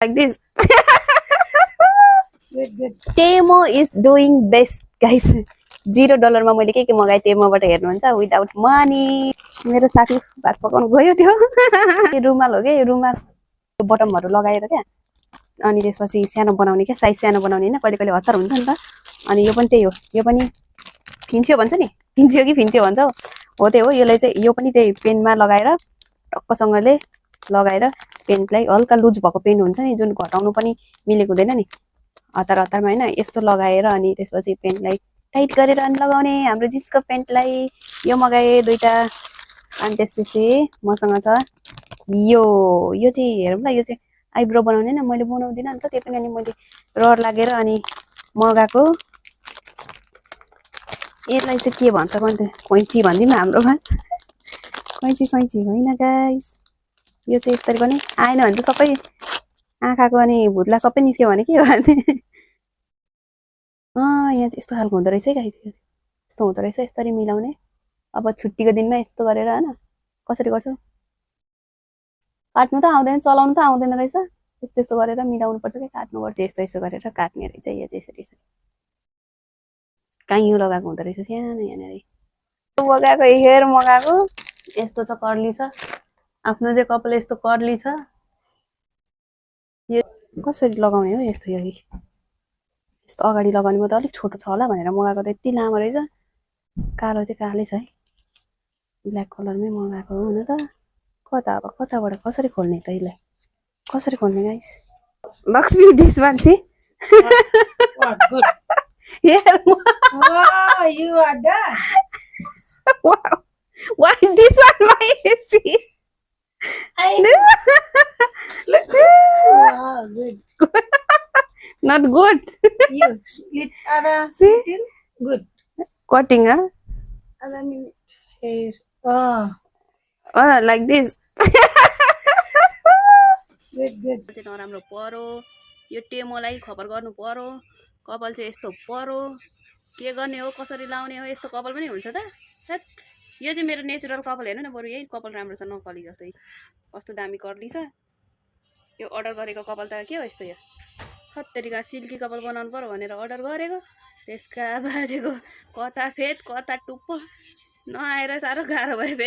Like this. Temo is doing best, guys. $0 मा मैले के मगाएँ टेमोबाट हेर्नुहुन्छ विदाउट मनी। मेरो साथी भात पकाउनु गयो त्यो। यो रुमाल हो के रुमाल बटमहरु लगाएर क्या अनि त्यसपछि सानो बनाउने क्या साइज सानो बनाउने हैन कहिले कहिले हतार हुन्छ नि त अनि यो पनि त्यही हो यो पनि फिन्सियो भन्छ नि फिन्सियो कि फिन्सियो भन्छ हो त्यही हो यसलाई चाहिँ यो पनि त्यही पेनमा लगाएर टक्कसँगले लगाएर पेन्टलाई हल्का लुज भएको पेन हुन्छ नि जुन घटाउनु पनि मिलेको हुँदैन नि हतार हतारमा हैन यस्तो लगाएर अनि त्यसपछि पेन्टलाई टाइट गरेर अनि लगाउने हाम्रो जिसको पेन्टलाई यो मगाए दुईटा अनि त्यसपछि मसँग छ यो चाहिँ हेरौँ ल यो चाहिँ आइब्रो बनाउने न मैले बनाउँदिन नि त त्यही पनि अनि मैले रड लागेर अनि मगाएको यसलाई चाहिँ के भन्छ भन्थे कैंची भन्दिम हाम्रोमा कैंची सैची होइन गाइस यो चाहिँ यसरी पनि आएन भने त सबै आँखाको अनि भुत्ला सबै निस्क्यो भने के गर्ने यहाँ चाहिँ यस्तो खालको हुँदो रहेछ है गाइस यस्तो हुँदो रहेछ यसरी मिलाउने अब छुट्टीको दिनमा यस्तो गरेर हैन कसरी गर्छौ काट्नु त आउँदैन चलाउनु त आउँदैन रहेछ यस्तो यस्तो गरेर मिलाउनु पर्छ के काट्नु पर्छ यस्तो यस्तो गरेर काट्ने रहेछ यो चाहिँ यसरी यसरी काइयो लगाएको हुँदो रहेछ सानो यहाँनेर मगाएको हेयर मगाएको यस्तो छ कर्ली छ आफ्नो चाहिँ कपाल यस्तो कर्ली छ यो कसरी लगाउने हो यस्तो यो यस्तो अगाडि लगाउने म त अलिक छोटो छ होला भनेर मगाएको त यति लामो रहेछ कालो चाहिँ कालै छ है ब्ल्याक कलरमै मगाएको हो हुन त कताबाट कसरी खोल्ने त यसलाई कसरी खोल्ने गाइस लक्ष्मी देशवासी Here, Wow, you are done. wow. Why this one? Why is he? Look. Wow, good. Not good. You split ada See? still good. Cutting, huh? Ada minute hair. Oh, Like this. good. चाहिँ नराम्रो पर्यो यो टेमोलाई खबर गर्नु पर्यो कपाल चाहिँ यस्तो पर्यो के गर्ने हो कसरी लाउने हो यस्तो कपाल पनि हुन्छ त हैट यो चाहिँ मेरो नेचुरल कपाल हेर्नु न बरु यही कपाल राम्रो छ नकली जस्तै कस्तो दामी कर्ली छ यो अर्डर गरेको कपाल त के हो यस्तो यो हत्तेरीका सिल्की कपाल बनाउनु पर्यो भनेर अर्डर गरेको त्यसका बाजेको कता फेद कता टुप्पो नआएर साह्रो गाह्रो भयो